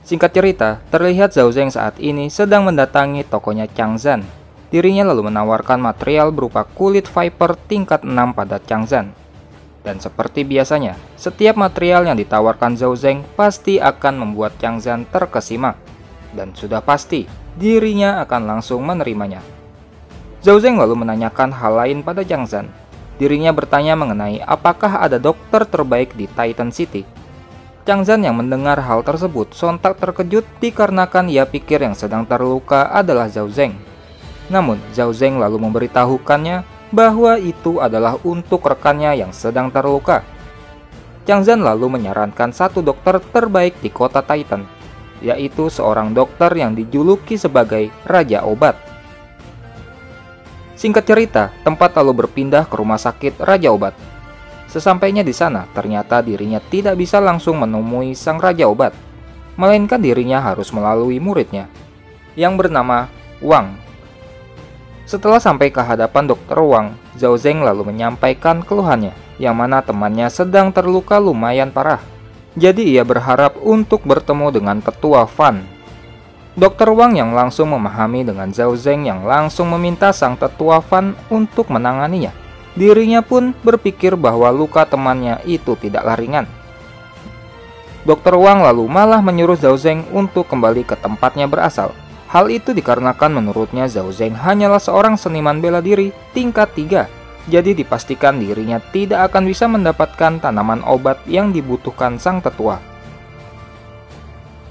Singkat cerita, terlihat Zhao Zeng saat ini sedang mendatangi tokonya Chang Zhan. Dirinya lalu menawarkan material berupa kulit viper tingkat 6 pada Chang Zhan. Dan seperti biasanya, setiap material yang ditawarkan Zhao Zeng pasti akan membuat Chang Zhan terkesima. Dan sudah pasti, dirinya akan langsung menerimanya. Zhao Zeng lalu menanyakan hal lain pada Chang Zhan. Dirinya bertanya mengenai apakah ada dokter terbaik di Titan City. Chang Zhan yang mendengar hal tersebut sontak terkejut dikarenakan ia pikir yang sedang terluka adalah Zhao Zeng. Namun, Zhao Zeng lalu memberitahukannya bahwa itu adalah untuk rekannya yang sedang terluka. Chang Zhan lalu menyarankan satu dokter terbaik di kota Titan, yaitu seorang dokter yang dijuluki sebagai Raja Obat. Singkat cerita, tempat lalu berpindah ke rumah sakit Raja Obat. Sesampainya di sana, ternyata dirinya tidak bisa langsung menemui sang Raja Obat, melainkan dirinya harus melalui muridnya, yang bernama Wang. Setelah sampai ke hadapan Dr. Wang, Zhao Zeng lalu menyampaikan keluhannya, yang mana temannya sedang terluka lumayan parah. Jadi ia berharap untuk bertemu dengan tetua Fan. Dr. Wang yang langsung memahami dengan Zhao Zeng yang langsung meminta sang tetua Fan untuk menanganinya. Dirinya pun berpikir bahwa luka temannya itu tidaklah ringan. Dr. Wang lalu malah menyuruh Zhao Zeng untuk kembali ke tempatnya berasal. Hal itu dikarenakan menurutnya Zhao Zeng hanyalah seorang seniman bela diri tingkat 3. Jadi dipastikan dirinya tidak akan bisa mendapatkan tanaman obat yang dibutuhkan sang tetua.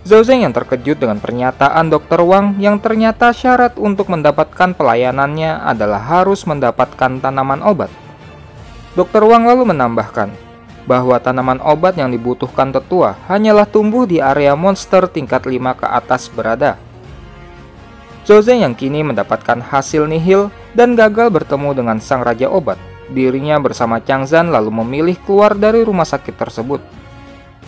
Zhao Zeng yang terkejut dengan pernyataan Dr. Wang yang ternyata syarat untuk mendapatkan pelayanannya adalah harus mendapatkan tanaman obat. Dr. Wang lalu menambahkan bahwa tanaman obat yang dibutuhkan tetua hanyalah tumbuh di area monster tingkat 5 ke atas berada. Zhao Zeng yang kini mendapatkan hasil nihil dan gagal bertemu dengan sang Raja Obat, dirinya bersama Chang Zhan lalu memilih keluar dari rumah sakit tersebut.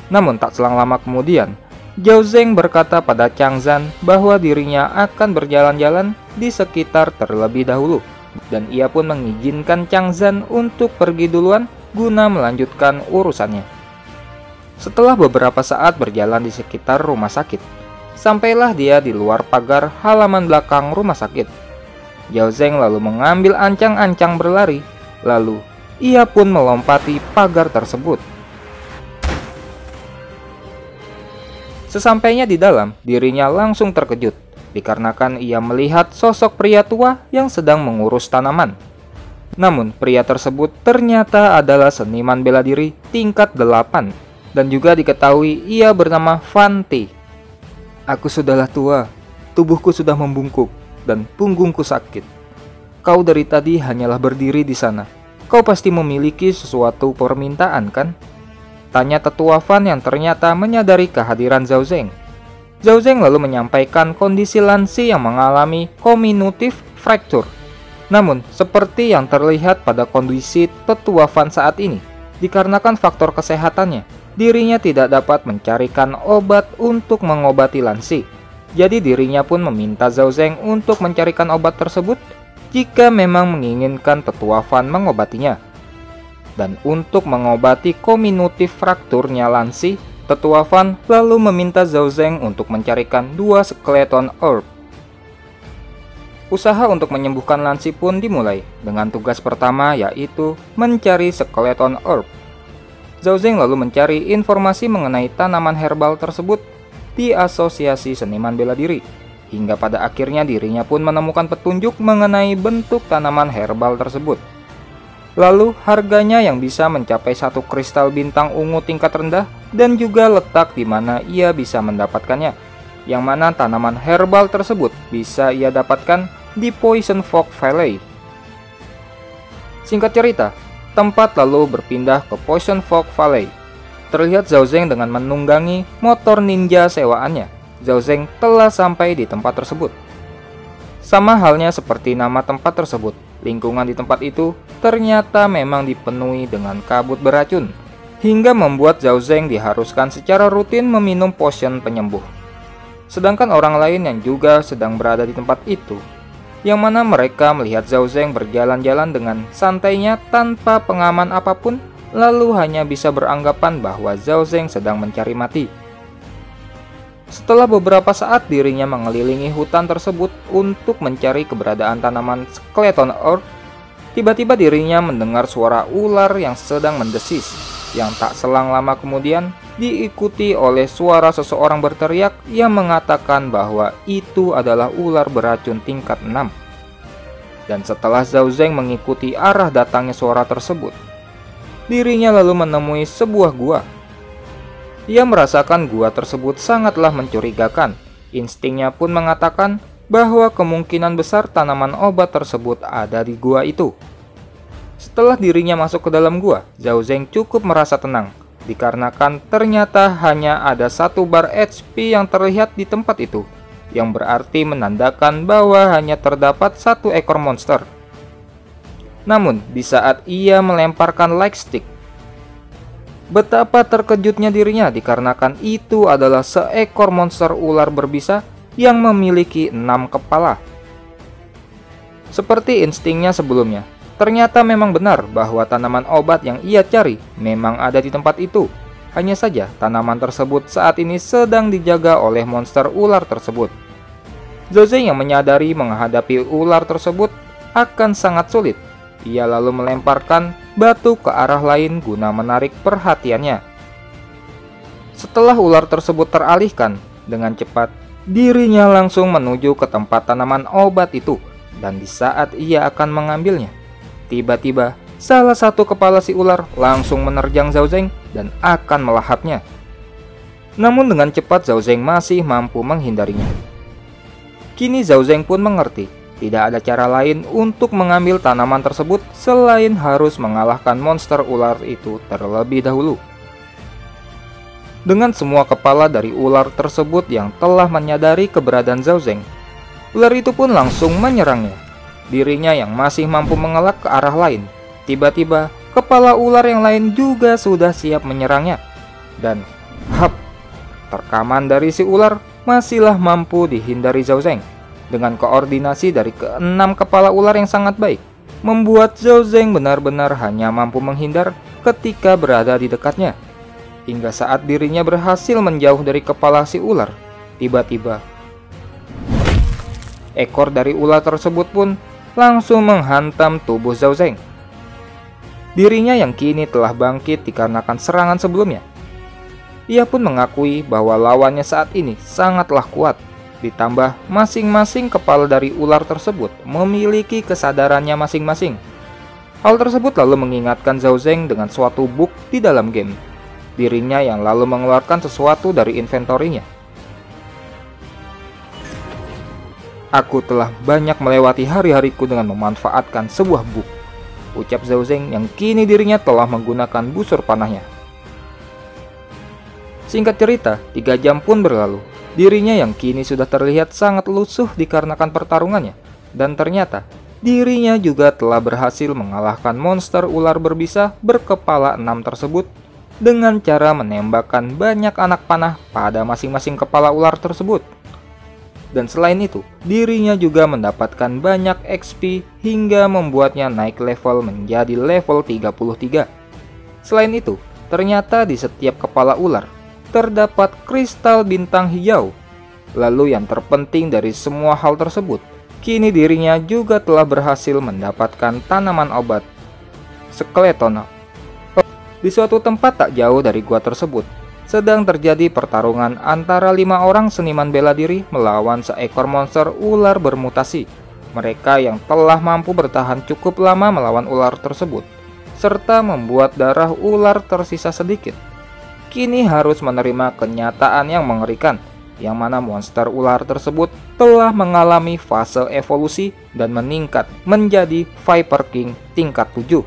Namun tak selang lama kemudian, Zhao Zeng berkata pada Chang Zhan bahwa dirinya akan berjalan-jalan di sekitar terlebih dahulu, dan ia pun mengizinkan Chang Zhan untuk pergi duluan guna melanjutkan urusannya. Setelah beberapa saat berjalan di sekitar rumah sakit, sampailah dia di luar pagar halaman belakang rumah sakit. Zhao Zeng lalu mengambil ancang-ancang berlari, lalu ia pun melompati pagar tersebut. Sesampainya di dalam, dirinya langsung terkejut, dikarenakan ia melihat sosok pria tua yang sedang mengurus tanaman. Namun, pria tersebut ternyata adalah seniman bela diri tingkat 8, dan juga diketahui ia bernama Fan Ti. Aku sudahlah tua, tubuhku sudah membungkuk, dan punggungku sakit. Kau dari tadi hanyalah berdiri di sana. Kau pasti memiliki sesuatu permintaan, kan? Tanya tetua Fan yang ternyata menyadari kehadiran Zhao Zeng. Zhao Zeng lalu menyampaikan kondisi Lansi yang mengalami cognitive fracture. Namun, seperti yang terlihat pada kondisi tetua Fan saat ini, dikarenakan faktor kesehatannya, dirinya tidak dapat mencarikan obat untuk mengobati Lansi. Jadi dirinya pun meminta Zhao Zeng untuk mencarikan obat tersebut jika memang menginginkan tetua Fan mengobatinya. Dan untuk mengobati cognitive fracture-nya Lansi, tetua Fan lalu meminta Zhao Zeng untuk mencarikan 2 skeleton herb. Usaha untuk menyembuhkan Lansi pun dimulai dengan tugas pertama yaitu mencari skeleton herb. Zhao Zeng lalu mencari informasi mengenai tanaman herbal tersebut di Asosiasi Seniman Bela Diri, hingga pada akhirnya dirinya pun menemukan petunjuk mengenai bentuk tanaman herbal tersebut. Lalu harganya yang bisa mencapai 1 kristal bintang ungu tingkat rendah dan juga letak di mana ia bisa mendapatkannya, yang mana tanaman herbal tersebut bisa ia dapatkan di Poison Fork Valley. Singkat cerita, tempat lalu berpindah ke Poison Fork Valley. Terlihat Zhao Zeng dengan menunggangi motor ninja sewaannya. Zhao Zeng telah sampai di tempat tersebut. Sama halnya seperti nama tempat tersebut, lingkungan di tempat itu ternyata memang dipenuhi dengan kabut beracun, hingga membuat Zhao Zeng diharuskan secara rutin meminum potion penyembuh. Sedangkan orang lain yang juga sedang berada di tempat itu, yang mana mereka melihat Zhao Zeng berjalan-jalan dengan santainya tanpa pengaman apapun, lalu hanya bisa beranggapan bahwa Zhao Zeng sedang mencari mati. Setelah beberapa saat dirinya mengelilingi hutan tersebut untuk mencari keberadaan tanaman skeleton earth, tiba-tiba dirinya mendengar suara ular yang sedang mendesis, yang tak selang lama kemudian diikuti oleh suara seseorang berteriak yang mengatakan bahwa itu adalah ular beracun tingkat 6. Dan setelah Zhao Zeng mengikuti arah datangnya suara tersebut, dirinya lalu menemui sebuah gua. Ia merasakan gua tersebut sangatlah mencurigakan. Instingnya pun mengatakan bahwa kemungkinan besar tanaman obat tersebut ada di gua itu. Setelah dirinya masuk ke dalam gua, Zhao Zeng cukup merasa tenang, dikarenakan ternyata hanya ada 1 bar HP yang terlihat di tempat itu, yang berarti menandakan bahwa hanya terdapat 1 ekor monster. Namun, di saat ia melemparkan light stick, betapa terkejutnya dirinya dikarenakan itu adalah seekor monster ular berbisa yang memiliki 6 kepala. Seperti instingnya sebelumnya, ternyata memang benar bahwa tanaman obat yang ia cari memang ada di tempat itu. Hanya saja tanaman tersebut saat ini sedang dijaga oleh monster ular tersebut. Zhao Zeng yang menyadari menghadapi ular tersebut akan sangat sulit. Ia lalu melemparkan batu ke arah lain guna menarik perhatiannya. Setelah ular tersebut teralihkan, dengan cepat dirinya langsung menuju ke tempat tanaman obat itu. Dan di saat ia akan mengambilnya, tiba-tiba salah satu kepala si ular langsung menerjang Zhao Zeng dan akan melahapnya. Namun dengan cepat Zhao Zeng masih mampu menghindarinya. Kini Zhao Zeng pun mengerti tidak ada cara lain untuk mengambil tanaman tersebut selain harus mengalahkan monster ular itu terlebih dahulu. Dengan semua kepala dari ular tersebut yang telah menyadari keberadaan Zhao Zeng, ular itu pun langsung menyerangnya. Dirinya yang masih mampu mengelak ke arah lain, tiba-tiba kepala ular yang lain juga sudah siap menyerangnya. Dan terkaman dari si ular masihlah mampu dihindari Zhao Zeng. Dengan koordinasi dari ke-6 kepala ular yang sangat baik, membuat Zhao Zeng benar-benar hanya mampu menghindar ketika berada di dekatnya. Hingga saat dirinya berhasil menjauh dari kepala si ular, tiba-tiba ekor dari ular tersebut pun langsung menghantam tubuh Zhao Zeng. Dirinya yang kini telah bangkit dikarenakan serangan sebelumnya. Ia pun mengakui bahwa lawannya saat ini sangatlah kuat. Ditambah masing-masing kepala dari ular tersebut memiliki kesadarannya masing-masing. Hal tersebut lalu mengingatkan Zhao Zeng dengan suatu bug di dalam game. Dirinya yang lalu mengeluarkan sesuatu dari inventorinya. Aku telah banyak melewati hari-hariku dengan memanfaatkan sebuah bug, ucap Zhao Zeng yang kini dirinya telah menggunakan busur panahnya. Singkat cerita, 3 jam pun berlalu. Dirinya yang kini sudah terlihat sangat lusuh dikarenakan pertarungannya. Dan ternyata, dirinya juga telah berhasil mengalahkan monster ular berbisa berkepala 6 tersebut dengan cara menembakkan banyak anak panah pada masing-masing kepala ular tersebut. Dan selain itu, dirinya juga mendapatkan banyak XP hingga membuatnya naik level menjadi level 33. Selain itu, ternyata di setiap kepala ular terdapat kristal bintang hijau. Lalu yang terpenting dari semua hal tersebut, kini dirinya juga telah berhasil mendapatkan tanaman obat skeleton. Di suatu tempat tak jauh dari gua tersebut, sedang terjadi pertarungan antara 5 orang seniman bela diri melawan seekor monster ular bermutasi. Mereka yang telah mampu bertahan cukup lama melawan ular tersebut, serta membuat darah ular tersisa sedikit, kini harus menerima kenyataan yang mengerikan, yang mana monster ular tersebut telah mengalami fase evolusi dan meningkat menjadi Viper King tingkat 7.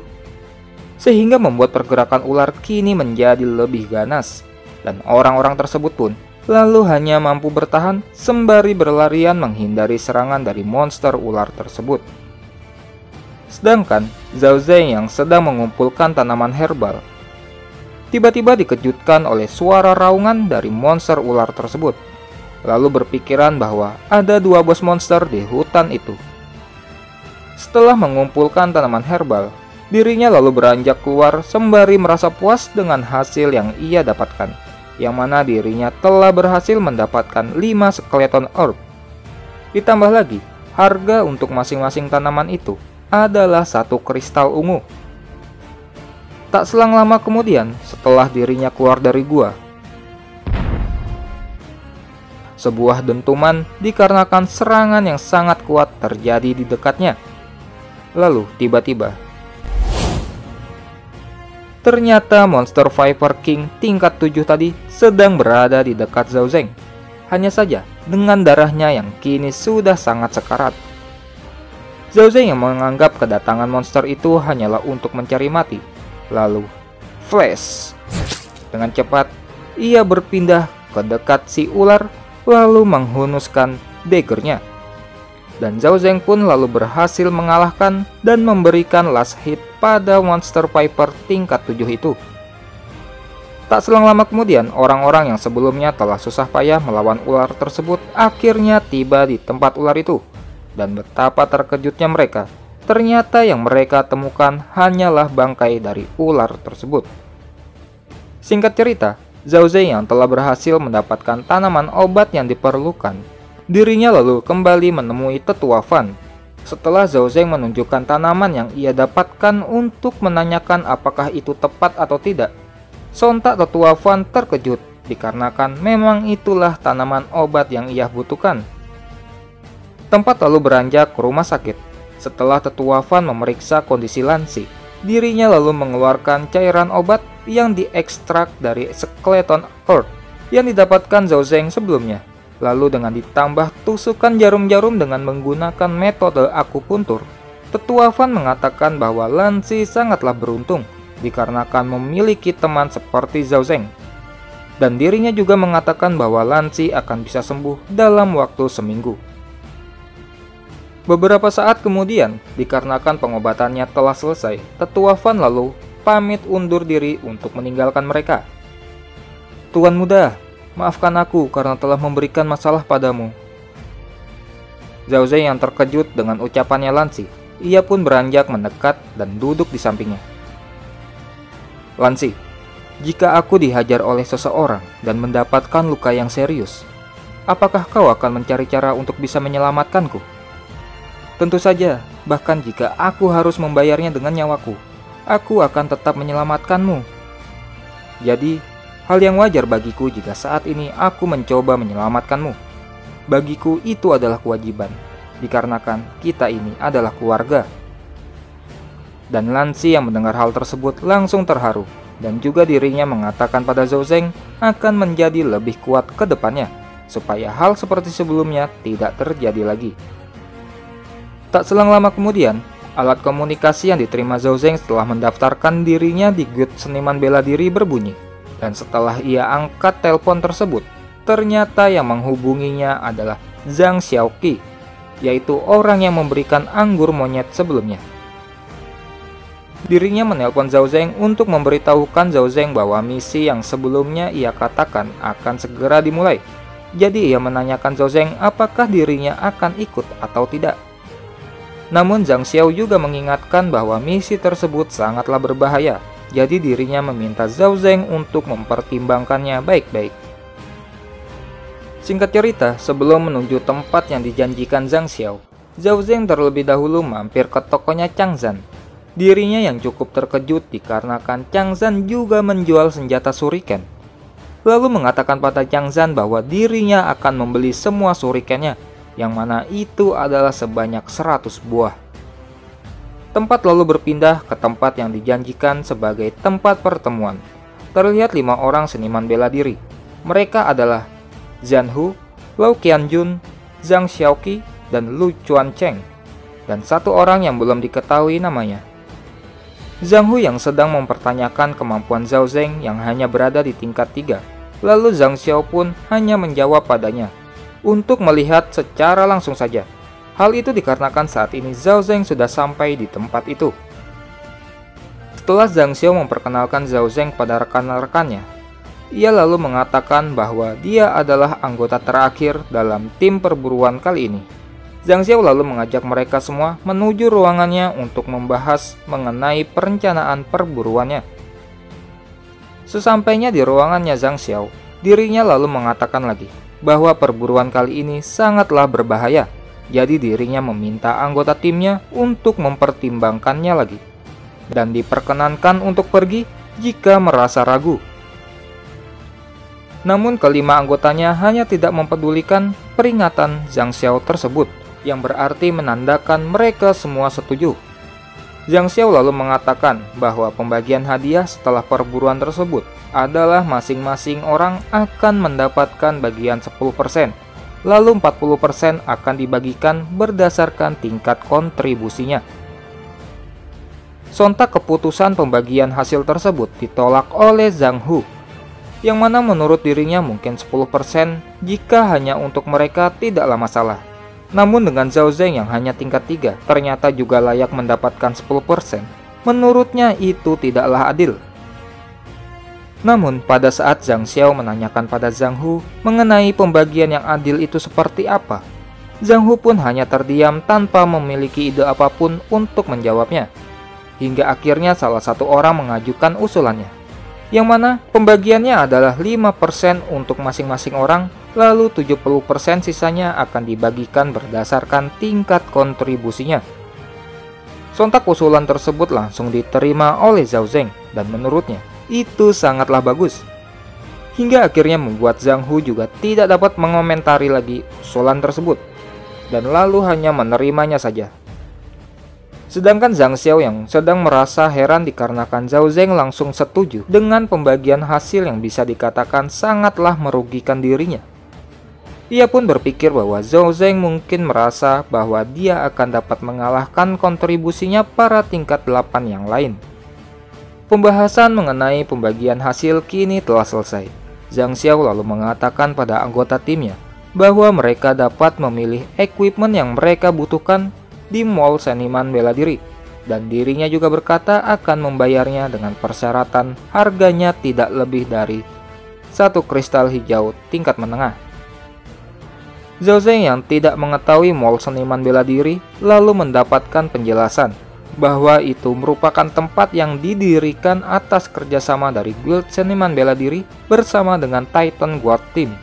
Sehingga membuat pergerakan ular kini menjadi lebih ganas, dan orang-orang tersebut pun lalu hanya mampu bertahan sembari berlarian menghindari serangan dari monster ular tersebut. Sedangkan Zhao Zeng yang sedang mengumpulkan tanaman herbal tiba-tiba dikejutkan oleh suara raungan dari monster ular tersebut, lalu berpikiran bahwa ada 2 bos monster di hutan itu. Setelah mengumpulkan tanaman herbal, dirinya lalu beranjak keluar sembari merasa puas dengan hasil yang ia dapatkan, yang mana dirinya telah berhasil mendapatkan 5 skeleton orb. Ditambah lagi, harga untuk masing-masing tanaman itu adalah 1 kristal ungu. Tak selang lama kemudian, setelah dirinya keluar dari gua, sebuah dentuman dikarenakan serangan yang sangat kuat terjadi di dekatnya. Lalu tiba-tiba, ternyata monster Viper King tingkat 7 tadi sedang berada di dekat Zhao Zeng. Hanya saja dengan darahnya yang kini sudah sangat sekarat. Zhao Zeng yang menganggap kedatangan monster itu hanyalah untuk mencari mati. Lalu, flash. Dengan cepat, ia berpindah ke dekat si ular, lalu menghunuskan daggernya. Dan Zhao Zeng pun lalu berhasil mengalahkan dan memberikan last hit pada monster Viper tingkat 7 itu. Tak selang lama kemudian, orang-orang yang sebelumnya telah susah payah melawan ular tersebut akhirnya tiba di tempat ular itu. Dan betapa terkejutnya mereka, ternyata yang mereka temukan hanyalah bangkai dari ular tersebut. Singkat cerita, Zhao Zeng yang telah berhasil mendapatkan tanaman obat yang diperlukan, dirinya lalu kembali menemui Tetua Fan. Setelah Zhao Zeng menunjukkan tanaman yang ia dapatkan untuk menanyakan apakah itu tepat atau tidak, sontak Tetua Fan terkejut dikarenakan memang itulah tanaman obat yang ia butuhkan. Tempat lalu beranjak ke rumah sakit. Setelah Tetua Fan memeriksa kondisi Lancy, dirinya lalu mengeluarkan cairan obat yang diekstrak dari skeleton orb yang didapatkan Zhao Zeng sebelumnya. Lalu dengan ditambah tusukan jarum-jarum dengan menggunakan metode akupuntur, Tetua Fan mengatakan bahwa Lancy sangatlah beruntung dikarenakan memiliki teman seperti Zhao Zeng. Dan dirinya juga mengatakan bahwa Lancy akan bisa sembuh dalam waktu seminggu. Beberapa saat kemudian, dikarenakan pengobatannya telah selesai, Tetua Fan lalu pamit undur diri untuk meninggalkan mereka. Tuan muda, maafkan aku karena telah memberikan masalah padamu. Zhao Zeng yang terkejut dengan ucapannya Lancy, ia pun beranjak mendekat dan duduk di sampingnya. Lancy, jika aku dihajar oleh seseorang dan mendapatkan luka yang serius, apakah kau akan mencari cara untuk bisa menyelamatkanku? Tentu saja, bahkan jika aku harus membayarnya dengan nyawaku, aku akan tetap menyelamatkanmu. Jadi, hal yang wajar bagiku jika saat ini aku mencoba menyelamatkanmu. Bagiku itu adalah kewajiban, dikarenakan kita ini adalah keluarga. Dan Lancy yang mendengar hal tersebut langsung terharu, dan juga dirinya mengatakan pada Zhao Zeng akan menjadi lebih kuat ke depannya, supaya hal seperti sebelumnya tidak terjadi lagi. Tak selang lama kemudian, alat komunikasi yang diterima Zhao Zeng setelah mendaftarkan dirinya di Guild Seniman Bela Diri berbunyi. Dan setelah ia angkat telepon tersebut, ternyata yang menghubunginya adalah Zhang Xiaoqi, yaitu orang yang memberikan anggur monyet sebelumnya. Dirinya menelpon Zhao Zeng untuk memberitahukan Zhao Zeng bahwa misi yang sebelumnya ia katakan akan segera dimulai. Jadi ia menanyakan Zhao Zeng apakah dirinya akan ikut atau tidak. Namun Zhang Xiao juga mengingatkan bahwa misi tersebut sangatlah berbahaya, jadi dirinya meminta Zhao Zeng untuk mempertimbangkannya baik-baik. Singkat cerita, sebelum menuju tempat yang dijanjikan Zhang Xiao, Zhao Zeng terlebih dahulu mampir ke tokonya Chang Zhan. Dirinya yang cukup terkejut dikarenakan Chang Zhan juga menjual senjata shuriken. Lalu mengatakan pada Chang Zhan bahwa dirinya akan membeli semua shurikennya, yang mana itu adalah sebanyak 100 buah. Tempat lalu berpindah ke tempat yang dijanjikan sebagai tempat pertemuan. Terlihat 5 orang seniman bela diri. Mereka adalah Zhan Hu, Lau Qianjun, Zhang Xiaoqi, dan Lu Chuancheng. Dan 1 orang yang belum diketahui namanya. Zhang Hu yang sedang mempertanyakan kemampuan Zhao Zeng yang hanya berada di tingkat 3. Lalu Zhang Xiao pun hanya menjawab padanya untuk melihat secara langsung saja. Hal itu dikarenakan saat ini Zhao Zeng sudah sampai di tempat itu. Setelah Zhang Xiao memperkenalkan Zhao Zeng pada rekan-rekannya, ia lalu mengatakan bahwa dia adalah anggota terakhir dalam tim perburuan kali ini. Zhang Xiao lalu mengajak mereka semua menuju ruangannya untuk membahas mengenai perencanaan perburuannya. Sesampainya di ruangannya Zhang Xiao, Dirinya lalu mengatakan lagi bahwa perburuan kali ini sangatlah berbahaya. Jadi dirinya meminta anggota timnya untuk mempertimbangkannya lagi dan diperkenankan untuk pergi jika merasa ragu. Namun kelima anggotanya hanya tidak mempedulikan peringatan Zhang Xiao tersebut, yang berarti menandakan mereka semua setuju. Zhang Xiao lalu mengatakan bahwa pembagian hadiah setelah perburuan tersebut adalah masing-masing orang akan mendapatkan bagian 10%, lalu 40% akan dibagikan berdasarkan tingkat kontribusinya. Sontak keputusan pembagian hasil tersebut ditolak oleh Zhang Hu, yang mana menurut dirinya mungkin 10% jika hanya untuk mereka tidaklah masalah. Namun dengan Zhao Zeng yang hanya tingkat 3 ternyata juga layak mendapatkan 10%, menurutnya itu tidaklah adil. Namun pada saat Zhang Xiao menanyakan pada Zhang Hu mengenai pembagian yang adil itu seperti apa, Zhang Hu pun hanya terdiam tanpa memiliki ide apapun untuk menjawabnya. Hingga akhirnya salah satu orang mengajukan usulannya, yang mana pembagiannya adalah 5% untuk masing-masing orang, lalu 70% sisanya akan dibagikan berdasarkan tingkat kontribusinya. Sontak usulan tersebut langsung diterima oleh Zhao Zeng, dan menurutnya itu sangatlah bagus. Hingga akhirnya membuat Zhang Hu juga tidak dapat mengomentari lagi usulan tersebut, dan lalu hanya menerimanya saja. Sedangkan Zhang Xiao yang sedang merasa heran dikarenakan Zhao Zeng langsung setuju dengan pembagian hasil yang bisa dikatakan sangatlah merugikan dirinya. Ia pun berpikir bahwa Zhao Zeng mungkin merasa bahwa dia akan dapat mengalahkan kontribusinya para tingkat 8 yang lain. Pembahasan mengenai pembagian hasil kini telah selesai. Zhang Xiao lalu mengatakan pada anggota timnya bahwa mereka dapat memilih equipment yang mereka butuhkan di Mall Seniman Bela Diri, dan dirinya juga berkata akan membayarnya dengan persyaratan harganya tidak lebih dari 1 kristal hijau tingkat menengah. Zhao Zeng yang tidak mengetahui Mall Seniman Bela Diri lalu mendapatkan penjelasan bahwa itu merupakan tempat yang didirikan atas kerjasama dari Guild Seniman Bela Diri bersama dengan Titan Guard Team,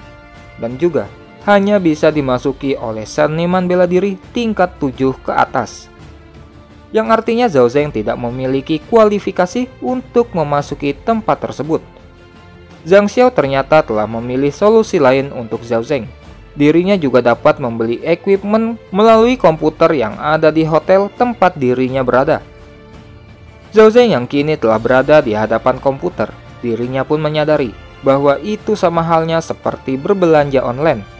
dan juga hanya bisa dimasuki oleh seniman bela diri tingkat 7 ke atas. Yang artinya Zhao Zeng tidak memiliki kualifikasi untuk memasuki tempat tersebut. Zhang Xiao ternyata telah memilih solusi lain untuk Zhao Zeng. Dirinya juga dapat membeli equipment melalui komputer yang ada di hotel tempat dirinya berada. Zhao Zeng yang kini telah berada di hadapan komputer, dirinya pun menyadari bahwa itu sama halnya seperti berbelanja online.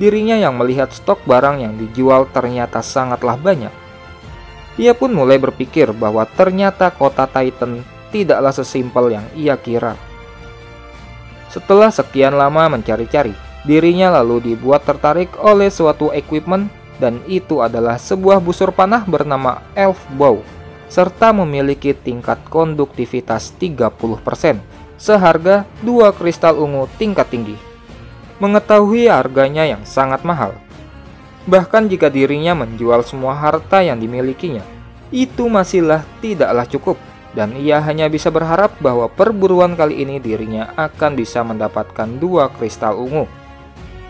Dirinya yang melihat stok barang yang dijual ternyata sangatlah banyak. Ia pun mulai berpikir bahwa ternyata kota Titan tidaklah sesimpel yang ia kira. Setelah sekian lama mencari-cari, dirinya lalu dibuat tertarik oleh suatu equipment, dan itu adalah sebuah busur panah bernama Elf Bow, serta memiliki tingkat konduktivitas 30%, seharga 2 kristal ungu tingkat tinggi. Mengetahui harganya yang sangat mahal, bahkan jika dirinya menjual semua harta yang dimilikinya, itu masihlah tidaklah cukup, dan ia hanya bisa berharap bahwa perburuan kali ini dirinya akan bisa mendapatkan 2 kristal ungu.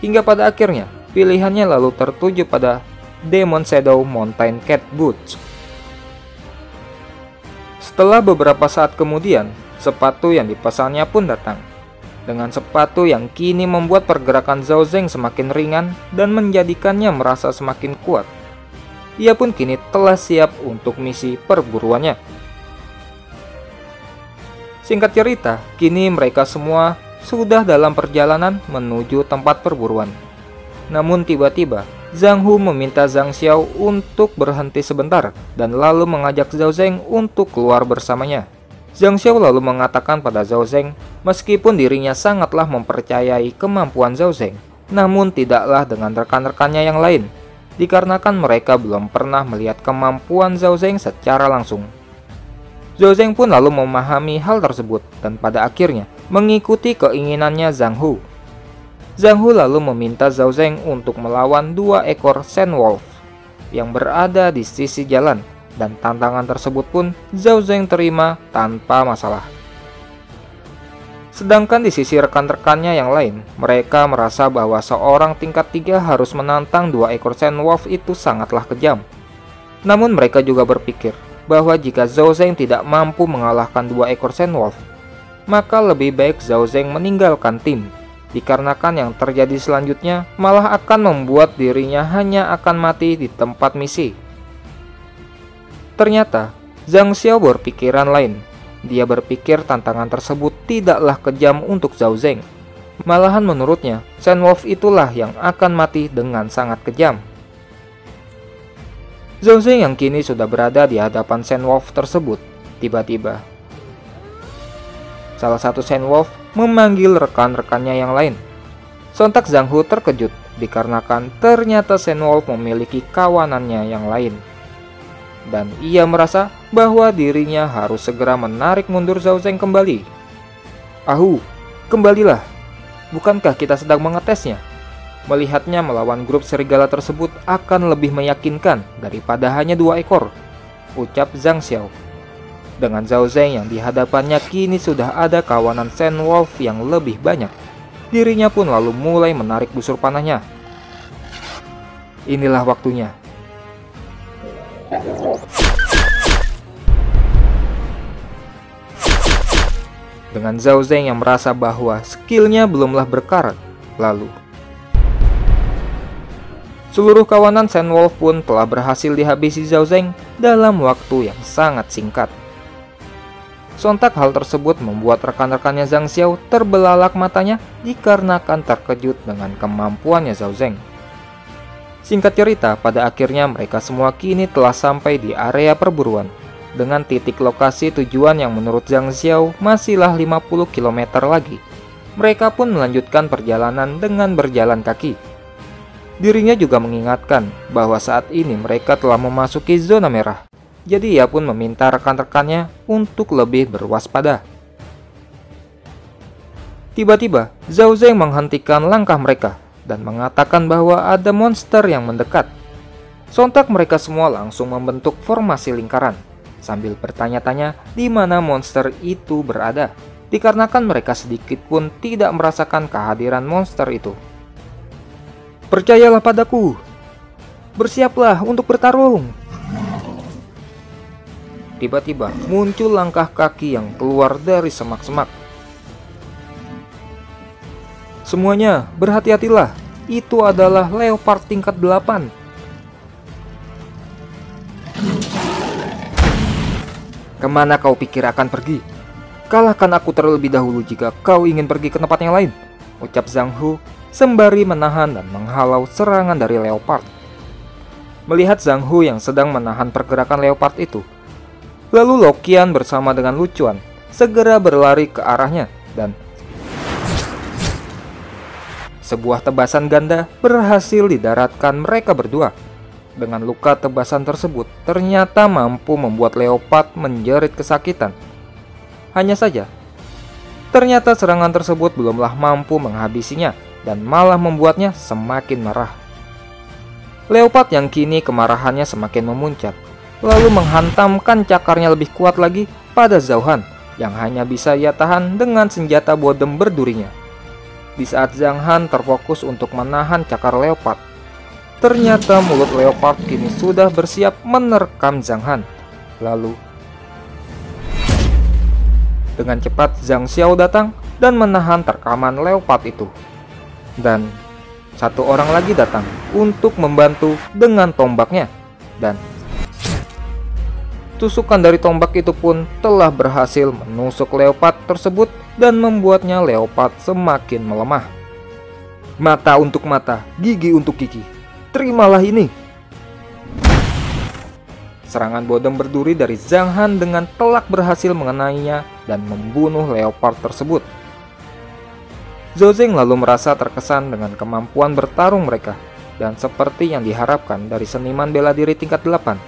Hingga pada akhirnya pilihannya lalu tertuju pada Demon Shadow Mountain Cat Boots. Setelah beberapa saat kemudian, sepatu yang dipesannya pun datang. Dengan sepatu yang kini membuat pergerakan Zhao Zeng semakin ringan dan menjadikannya merasa semakin kuat. Ia pun kini telah siap untuk misi perburuannya. Singkat cerita, kini mereka semua sudah dalam perjalanan menuju tempat perburuan. Namun tiba-tiba, Zhang Hu meminta Zhang Xiao untuk berhenti sebentar dan lalu mengajak Zhao Zeng untuk keluar bersamanya. Zhang Xiao lalu mengatakan pada Zhao Zeng, meskipun dirinya sangatlah mempercayai kemampuan Zhao Zeng, namun tidaklah dengan rekan-rekannya yang lain, dikarenakan mereka belum pernah melihat kemampuan Zhao Zeng secara langsung. Zhao Zeng pun lalu memahami hal tersebut dan pada akhirnya mengikuti keinginannya Zhang Hu. Zhang Hu lalu meminta Zhao Zeng untuk melawan 2 ekor Sand Wolf yang berada di sisi jalan, dan tantangan tersebut pun Zhao Zeng terima tanpa masalah. Sedangkan di sisi rekan-rekannya yang lain, mereka merasa bahwa seorang tingkat 3 harus menantang 2 ekor Sandwolf itu sangatlah kejam. Namun mereka juga berpikir bahwa jika Zhao Zeng tidak mampu mengalahkan 2 ekor Sandwolf, maka lebih baik Zhao Zeng meninggalkan tim, dikarenakan yang terjadi selanjutnya malah akan membuat dirinya hanya akan mati di tempat misi. Ternyata, Zhang Xiao berpikiran lain. Dia berpikir tantangan tersebut tidaklah kejam untuk Zhao Zeng. Malahan menurutnya, Sandwolf itulah yang akan mati dengan sangat kejam. Zhao Zeng yang kini sudah berada di hadapan Sandwolf tersebut, tiba-tiba salah satu Sandwolf memanggil rekan-rekannya yang lain. Sontak Zhang Hu terkejut dikarenakan ternyata Sandwolf memiliki kawanannya yang lain. Dan ia merasa bahwa dirinya harus segera menarik mundur Zhao Zeng kembali. "Ahu, kembalilah. Bukankah kita sedang mengetesnya? Melihatnya melawan grup serigala tersebut akan lebih meyakinkan daripada hanya 2 ekor, ucap Zhang Xiao. Dengan Zhao Zeng yang di hadapannya kini sudah ada kawanan Sandwolf yang lebih banyak, dirinya pun lalu mulai menarik busur panahnya. Inilah waktunya. Dengan Zhao Zeng yang merasa bahwa skillnya belumlah berkarat, lalu seluruh kawanan Sandwolf pun telah berhasil dihabisi Zhao Zeng dalam waktu yang sangat singkat. Sontak hal tersebut membuat rekan-rekannya Zhang Xiao terbelalak matanya dikarenakan terkejut dengan kemampuannya Zhao Zeng. Singkat cerita, pada akhirnya mereka semua kini telah sampai di area perburuan dengan titik lokasi tujuan yang menurut Zhang Xiao masihlah 50 km lagi. Mereka pun melanjutkan perjalanan dengan berjalan kaki. Dirinya juga mengingatkan bahwa saat ini mereka telah memasuki zona merah. Jadi ia pun meminta rekan-rekannya untuk lebih berwaspada. Tiba-tiba, Zhao Zeng menghentikan langkah mereka dan mengatakan bahwa ada monster yang mendekat. Sontak mereka semua langsung membentuk formasi lingkaran sambil bertanya-tanya di mana monster itu berada, dikarenakan mereka sedikit pun tidak merasakan kehadiran monster itu. "Percayalah padaku. Bersiaplah untuk bertarung." Tiba-tiba muncul langkah kaki yang keluar dari semak-semak. "Semuanya berhati-hatilah, itu adalah leopard tingkat 8. Kemana kau pikir akan pergi? Kalahkan aku terlebih dahulu jika kau ingin pergi ke tempat yang lain," ucap Zhang Hu sembari menahan dan menghalau serangan dari leopard. Melihat Zhang Hu yang sedang menahan pergerakan leopard itu, lalu Lokian bersama dengan Lu Chuan segera berlari ke arahnya dan sebuah tebasan ganda berhasil didaratkan mereka berdua. Dengan luka tebasan tersebut ternyata mampu membuat leopard menjerit kesakitan. Hanya saja, ternyata serangan tersebut belumlah mampu menghabisinya dan malah membuatnya semakin marah. Leopard yang kini kemarahannya semakin memuncak, lalu menghantamkan cakarnya lebih kuat lagi pada Zhao Han yang hanya bisa ia tahan dengan senjata bodem berdurinya. Di saat Zhang Han terfokus untuk menahan cakar leopard, ternyata mulut leopard kini sudah bersiap menerkam Zhang Han. Lalu dengan cepat Zhang Xiao datang dan menahan terkaman leopard itu. Dan satu orang lagi datang untuk membantu dengan tombaknya, dan tusukan dari tombak itu pun telah berhasil menusuk leopard tersebut dan membuatnya leopard semakin melemah. "Mata untuk mata, gigi untuk gigi. Terimalah ini." Serangan bodem berduri dari Zhang Han dengan telak berhasil mengenainya dan membunuh leopard tersebut. Zhao Zeng lalu merasa terkesan dengan kemampuan bertarung mereka, dan seperti yang diharapkan dari seniman bela diri tingkat 8.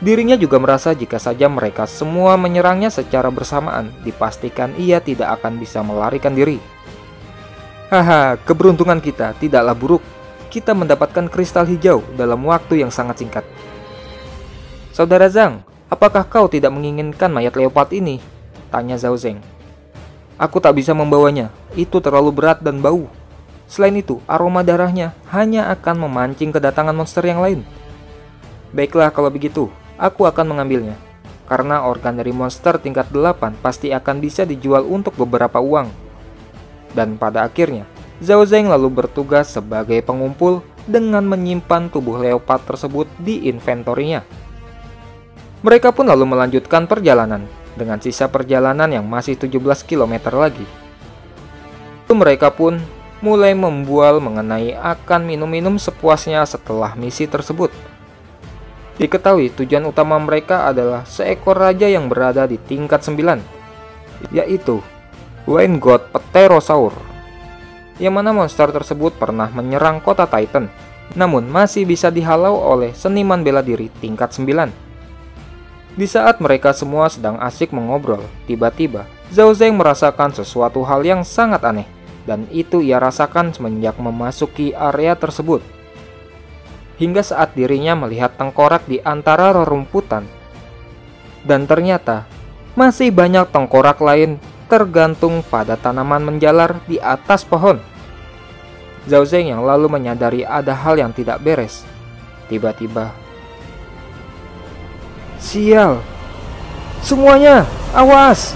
Dirinya juga merasa jika saja mereka semua menyerangnya secara bersamaan, dipastikan ia tidak akan bisa melarikan diri. "Haha, keberuntungan kita tidaklah buruk. Kita mendapatkan kristal hijau dalam waktu yang sangat singkat." "Saudara Zhang, apakah kau tidak menginginkan mayat leopard ini?" tanya Zhao Zeng. Aku tak bisa membawanya, itu terlalu berat dan bau. Selain itu, aroma darahnya hanya akan memancing kedatangan monster yang lain. Baiklah kalau begitu, aku akan mengambilnya. Karena organ dari monster tingkat 8 pasti akan bisa dijual untuk beberapa uang. Dan pada akhirnya, Zhao Zeng lalu bertugas sebagai pengumpul dengan menyimpan tubuh leopard tersebut di inventorinya. Mereka pun lalu melanjutkan perjalanan, dengan sisa perjalanan yang masih 17 km lagi. Mereka pun mulai membual mengenai akan minum-minum sepuasnya setelah misi tersebut. Diketahui tujuan utama mereka adalah seekor raja yang berada di tingkat 9, yaitu Wine God Pterosaur, yang mana monster tersebut pernah menyerang kota Titan, namun masih bisa dihalau oleh seniman bela diri tingkat 9. Di saat mereka semua sedang asik mengobrol, tiba-tiba Zhao Zeng merasakan sesuatu hal yang sangat aneh, dan itu ia rasakan semenjak memasuki area tersebut. Hingga saat dirinya melihat tengkorak di antara rerumputan. Dan ternyata, masih banyak tengkorak lain tergantung pada tanaman menjalar di atas pohon. Zhao Zeng yang lalu menyadari ada hal yang tidak beres. Tiba-tiba, sial! Semuanya, awas!